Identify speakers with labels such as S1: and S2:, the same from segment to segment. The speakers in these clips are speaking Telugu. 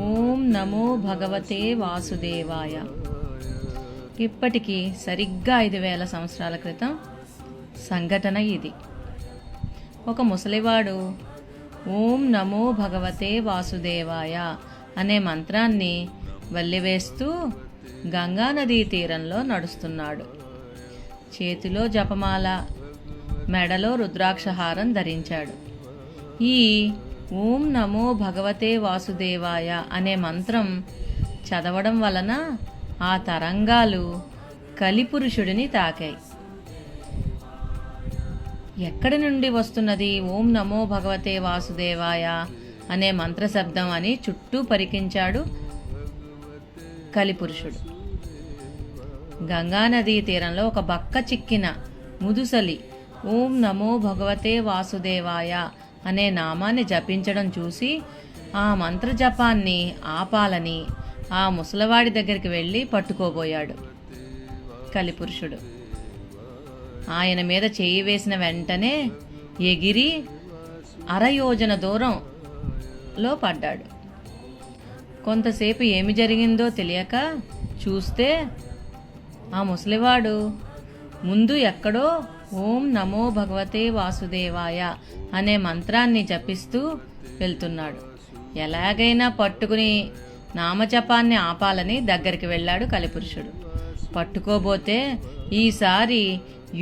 S1: ఓం నమో భగవతే వాసుదేవాయ. ఇప్పటికి సరిగ్గా 5000 సంవత్సరాల క్రితం సంఘటన ఇది. ఒక ముసలివాడు ఓం నమో భగవతే వాసుదేవాయ అనే మంత్రాన్ని వల్లివేస్తూ గంగానదీ తీరంలో నడుస్తున్నాడు. చేతిలో జపమాల, మెడలో రుద్రాక్షహారం ధరించాడు. ఈ ఓం నమో భగవతే వాసుదేవాయ అనే మంత్రం చదవడం వలన ఆ తరంగాలు కలిపురుషుడిని తాకాయి. ఎక్కడి నుండి వస్తున్నది ఓం నమో భగవతే వాసుదేవాయ అనే మంత్రశబ్దం అని చుట్టూ పరికించాడు కలిపురుషుడు. గంగానదీ తీరంలో ఒక బక్క చిక్కిన ముదుసలి ఓం నమో భగవతే వాసుదేవాయ అనే నామాన్ని జపించడం చూసి ఆ మంత్ర జపాన్ని ఆపాలని ఆ ముసలవాడి దగ్గరికి వెళ్ళి పట్టుకోబోయాడు కలిపురుషుడు. ఆయన మీద చేయి వేసిన వెంటనే ఎగిరి అరయోజన దూరంలో పడ్డాడు. కొంతసేపు ఏమి జరిగిందో తెలియక చూస్తే ఆ ముసలివాడు ముందు ఎక్కడో ఓం నమో భగవతే వాసుదేవాయ అనే మంత్రాన్ని జపిస్తూ వెళ్తున్నాడు. ఎలాగైనా పట్టుకుని నామజపాన్ని ఆపాలని దగ్గరికి వెళ్ళాడు కలిపురుషుడు. పట్టుకోబోతే ఈసారి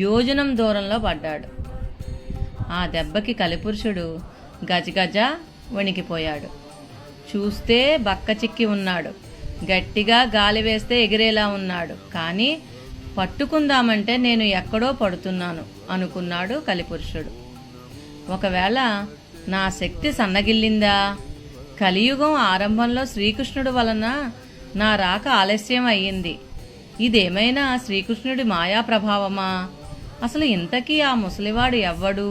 S1: యోజనం దూరంలో పడ్డాడు. ఆ దెబ్బకి కలిపురుషుడు గజగజ వణికిపోయాడు. చూస్తే బక్క చిక్కి ఉన్నాడు. గట్టిగా గాలి వేస్తే ఎగిరేలా ఉన్నాడు. కానీ పట్టుకుందామంటే నేను ఎక్కడో పడుతున్నాను అనుకున్నాడు కలిపురుషుడు. ఒకవేళ నా శక్తి సన్నగిల్లిందా? కలియుగం ఆరంభంలో శ్రీకృష్ణుడు వలన నా రాక ఆలస్యం అయ్యింది. ఇదేమైనా శ్రీకృష్ణుడి మాయా ప్రభావమా? అసలు ఇంతకీ ఆ ముసలివాడు ఎవ్వడు?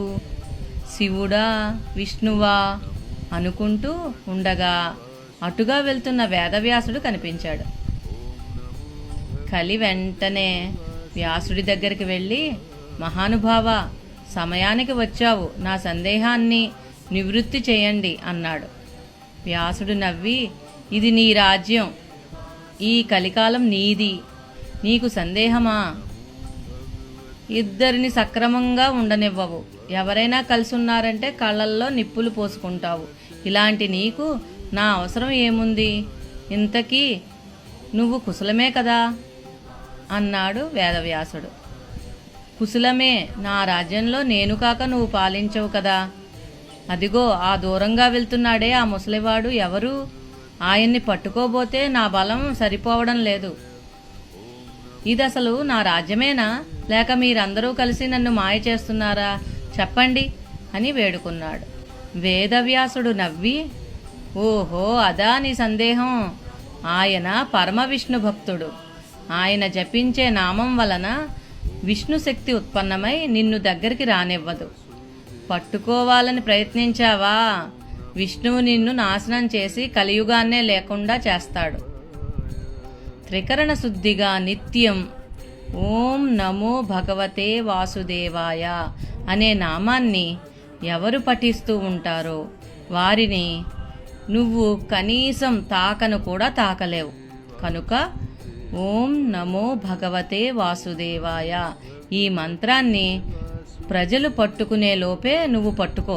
S1: శివుడా, విష్ణువా అనుకుంటూ ఉండగా అటుగా వెళ్తున్న వేదవ్యాసుడు కనిపించాడు. కలి వెంటనే వ్యాసుడి దగ్గరికి వెళ్ళి, మహానుభావ, సమయానికి వచ్చావు, నా సందేహాన్ని నివృత్తి చేయండి అన్నాడు. వ్యాసుడు నవ్వి, ఇది నీ రాజ్యం, ఈ కలికాలం నీది, నీకు సందేహమా? ఇద్దరిని సక్రమంగా ఉండనివ్వవు. ఎవరైనా కలిసున్నారంటే కళ్ళల్లో నిప్పులు పోసుకుంటావు. ఇలాంటి నీకు నా అవసరం ఏముంది? ఇంతకీ నువ్వు కుశలమే కదా అన్నాడు వేదవ్యాసుడు. కుశలమే, నా రాజ్యంలో నేను కాక నువ్వు పాలించవు కదా. అదిగో ఆ దూరంగా వెళ్తున్నాడే ఆ ముసలివాడు ఎవరు? ఆయన్ని పట్టుకోబోతే నా బలం సరిపోవడం లేదు. ఇది అసలు నా రాజ్యమేనా, లేక మీరందరూ కలిసి నన్ను మాయ చేస్తున్నారా? చెప్పండి అని వేడుకున్నాడు. వేదవ్యాసుడు నవ్వి, ఓహో అదా నీ సందేహం. ఆయన పరమ విష్ణు భక్తుడు. ఆయన జపించే నామం వలన విష్ణు శక్తి ఉత్పన్నమై నిన్ను దగ్గరికి రానివ్వదు. పట్టుకోవాలని ప్రయత్నించావా? విష్ణువు నిన్ను నాశనం చేసి కలియుగాన్నే లేకుండా చేస్తాడు. త్రికరణ శుద్ధిగా నిత్యం ఓం నమో భగవతే వాసుదేవాయ అనే నామాన్ని ఎవరు పఠిస్తూ ఉంటారో వారిని నువ్వు కనీసం తాకను కూడా తాకలేవు. కనుక ఓం నమో భగవతే వాసుదేవాయ ఈ మంత్రాన్ని ప్రజలు పట్టుకునే లోపే నువ్వు పట్టుకో,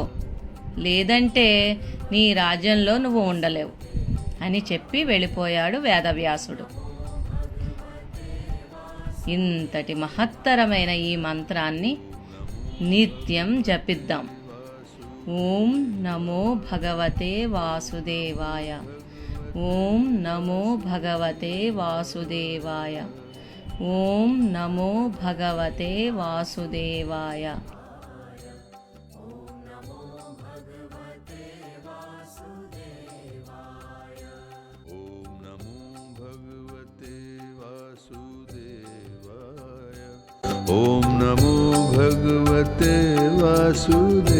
S1: లేదంటే నీ రాజ్యంలో నువ్వు ఉండలేవు అని చెప్పి వెళ్ళిపోయాడు వేదవ్యాసుడు. ఇంతటి మహత్తరమైన ఈ మంత్రాన్ని నిత్యం జపిద్దాం. ఓం నమో భగవతే వాసుదేవాయ. ఓం నమో భగవతే వాసుదేవాయ. ఓం నమో భగవతే వాసుదేవాయ.
S2: ఓం నమో భగవతే వాసుదేవాయ.